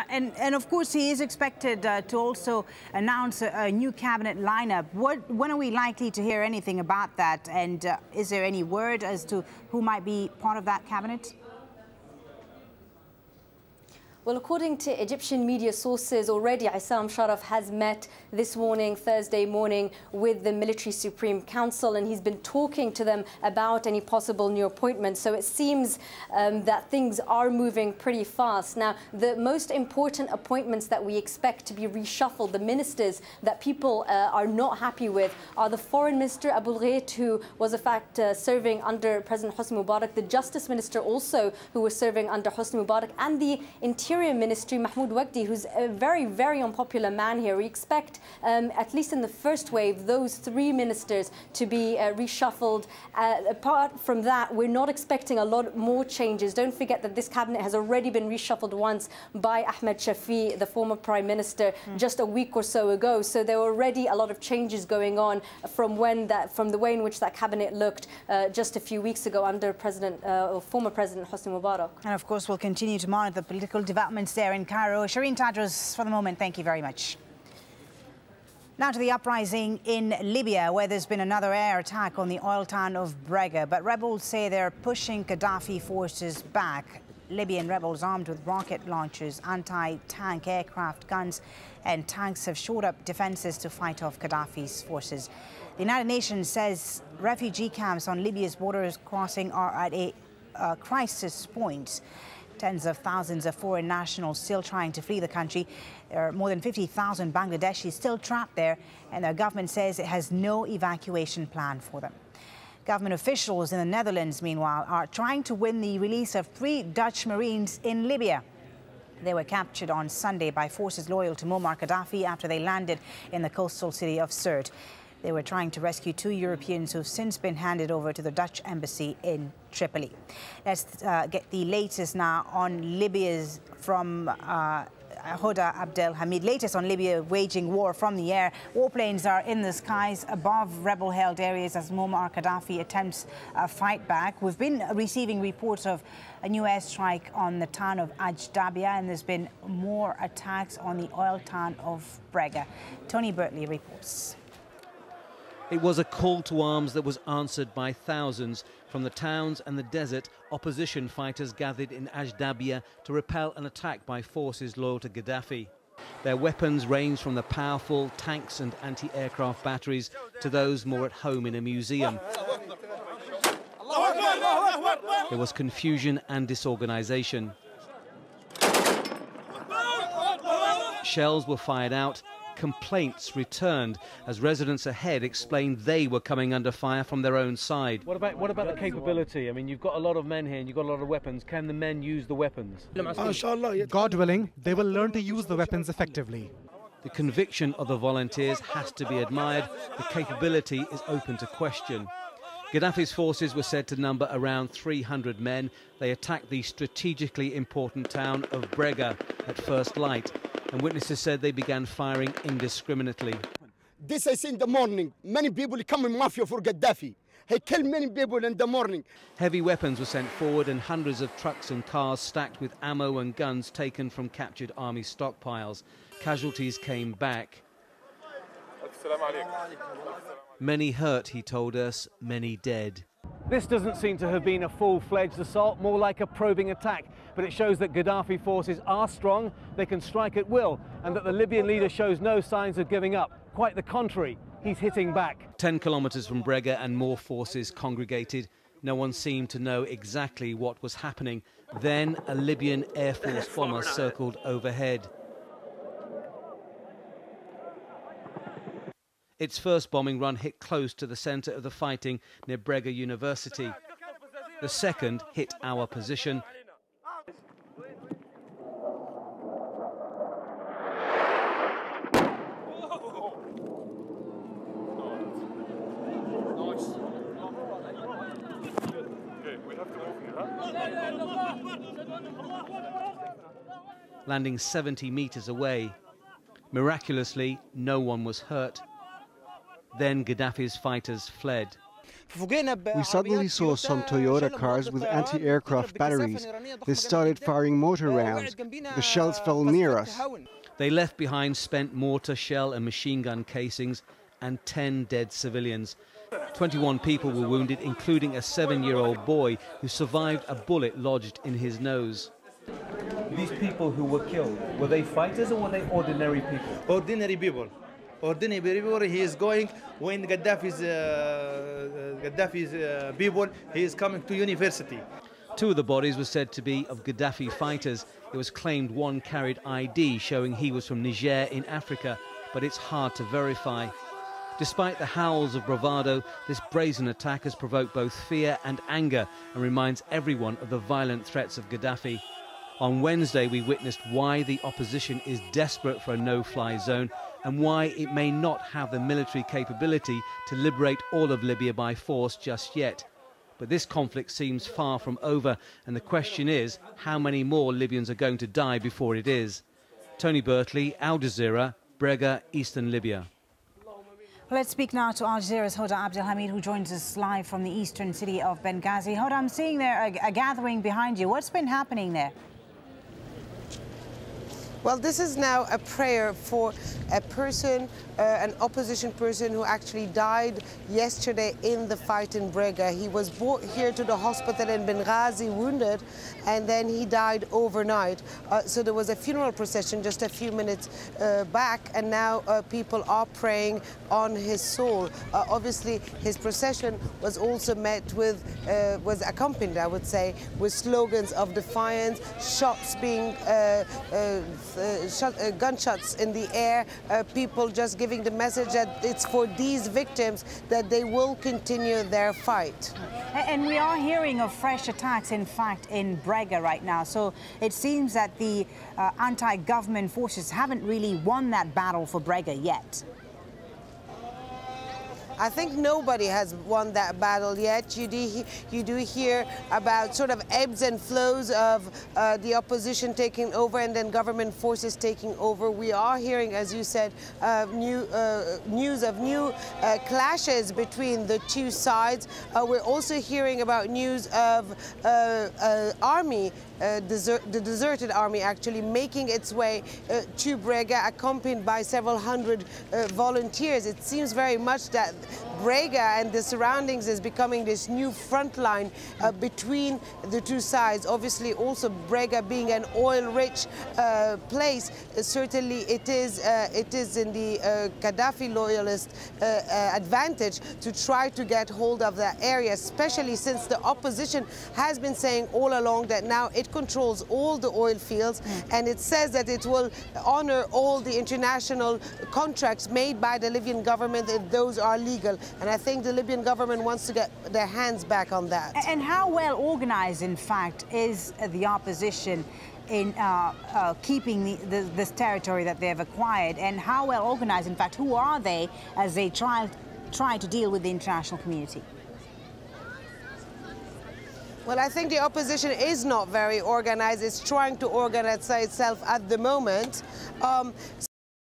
And of course, he is expected to also announce a new cabinet lineup. When are we likely to hear anything about that? And is there any word as to who might be part of that cabinet? Well, according to Egyptian media sources, already Issam Sharaf has met this morning, Thursday morning, with the Military Supreme Council, and he's been talking to them about any possible new appointments. So it seems that things are moving pretty fast. Now, the most important appointments that we expect to be reshuffled, the ministers that people are not happy with, are the Foreign Minister Abu Ghait, who was in fact serving under President Hosni Mubarak, the Justice Minister also, who was serving under Hosni Mubarak, and the Interior Ministry, Mahmoud Wagdi, who's a very, very unpopular man here. We expect, at least in the first wave, those three ministers to be reshuffled. Apart from that, we're not expecting a lot more changes. Don't forget that this cabinet has already been reshuffled once by Ahmed Shafi, the former Prime Minister, just a week or so ago. So there were already a lot of changes going on from the way in which that cabinet looked just a few weeks ago under former President Hosni Mubarak. And of course, we'll continue to monitor the political developments there in Cairo. Shireen Tadros, for the moment, thank you very much. Now to the uprising in Libya, where there's been another air attack on the oil town of Brega. But rebels say they're pushing Gaddafi forces back. Libyan rebels armed with rocket launchers, anti-tank aircraft guns and tanks have shored up defences to fight off Gaddafi's forces. The United Nations says refugee camps on Libya's borders crossing are at a crisis point. Tens of thousands of foreign nationals still trying to flee the country. There are more than 50,000 Bangladeshis still trapped there, and their government says it has no evacuation plan for them. Government officials in the Netherlands, meanwhile, are trying to win the release of 3 Dutch Marines in Libya. They were captured on Sunday by forces loyal to Muammar Gaddafi after they landed in the coastal city of Sirte. They were trying to rescue 2 Europeans who've since been handed over to the Dutch embassy in Tripoli. Let's get the latest now on Libya's from Huda Abdel Hamid. Latest on Libya waging war from the air. Warplanes are in the skies above rebel-held areas as Muammar Gaddafi attempts a fight back. We've been receiving reports of a new airstrike on the town of AlJazeera, and there's been more attacks on the oil town of Brega. Tony Bertley reports. It was a call to arms that was answered by thousands. From the towns and the desert, opposition fighters gathered in AlJazeera to repel an attack by forces loyal to Gaddafi. Their weapons range from the powerful tanks and anti-aircraft batteries to those more at home in a museum. There was confusion and disorganization. Shells were fired out. Complaints returned as residents ahead explained they were coming under fire from their own side. What about the capability? I mean, you've got a lot of men here and you've got a lot of weapons. Can the men use the weapons? God willing, they will learn to use the weapons effectively. The conviction of the volunteers has to be admired. The capability is open to question. Gaddafi's forces were said to number around 300 men. They attacked the strategically important town of Brega at first light, and witnesses said they began firing indiscriminately. This I see in the morning. Many people come in mafia for Gaddafi. He killed many people in the morning. Heavy weapons were sent forward and hundreds of trucks and cars stacked with ammo and guns taken from captured army stockpiles. Casualties came back. Many hurt, he told us, many dead. This doesn't seem to have been a full-fledged assault, more like a probing attack, but it shows that Gaddafi forces are strong, they can strike at will, and that the Libyan leader shows no signs of giving up. Quite the contrary, he's hitting back. 10 kilometers from Brega and more forces congregated. No one seemed to know exactly what was happening. Then a Libyan Air Force bomber circled overhead. Its first bombing run hit close to the centre of the fighting near Brega University. The second hit our position. Landing 70 meters away. Miraculously, no one was hurt. Then Gaddafi's fighters fled. We suddenly saw some Toyota cars with anti-aircraft batteries. They started firing mortar rounds. The shells fell near us. They left behind spent mortar, shell and machine gun casings and 10 dead civilians. 21 people were wounded, including a 7-year-old boy who survived a bullet lodged in his nose. These people who were killed, were they fighters or were they ordinary people? Ordinary people. Ordinary people. He is going when Gaddafi's people. He is coming to university. 2 of the bodies were said to be of Gaddafi fighters. It was claimed one carried ID showing he was from Niger in Africa, but it's hard to verify. Despite the howls of bravado, this brazen attack has provoked both fear and anger and reminds everyone of the violent threats of Gaddafi. On Wednesday, we witnessed why the opposition is desperate for a no-fly zone and why it may not have the military capability to liberate all of Libya by force just yet. But this conflict seems far from over, and the question is how many more Libyans are going to die before it is. Tony Bertley, AlJazeera, Brega, Eastern Libya. Let's speak now to AlJazeera's Hoda Abdelhamid, who joins us live from the eastern city of Benghazi. Hoda, I'm seeing there a gathering behind you. What's been happening there? Well, this is now a prayer for a person, an opposition person who actually died yesterday in the fight in Brega. He was brought here to the hospital in Benghazi wounded, and then he died overnight. So there was a funeral procession just a few minutes back, and now people are praying on his soul. Obviously, his procession was also met with, was accompanied, I would say, with slogans of defiance, shots being gunshots in the air, people just giving the message that it's for these victims that they will continue their fight. And we are hearing of fresh attacks, in fact, in Brega right now. So it seems that the anti-government forces haven't really won that battle for Brega yet. I think nobody has won that battle yet. You do hear about sort of ebbs and flows of the opposition taking over and then government forces taking over. We are hearing, as you said, news of new clashes between the two sides. We're also hearing about news of army, the deserted army actually making its way to Brega, accompanied by several hundred volunteers. It seems very much that Brega and the surroundings is becoming this new front line between the two sides. Obviously, also Brega being an oil-rich place, certainly it is in the Gaddafi loyalist advantage to try to get hold of that area, especially since the opposition has been saying all along that now it controls all the oil fields, and it says that it will honor all the international contracts made by the Libyan government if those are legal. And I think the Libyan government wants to get their hands back on that. And how well organized, in fact, is the opposition in keeping this territory that they've acquired? And how well organized, in fact, who are they as they try to deal with the international community? Well, I think the opposition is not very organized. It's trying to organize itself at the moment.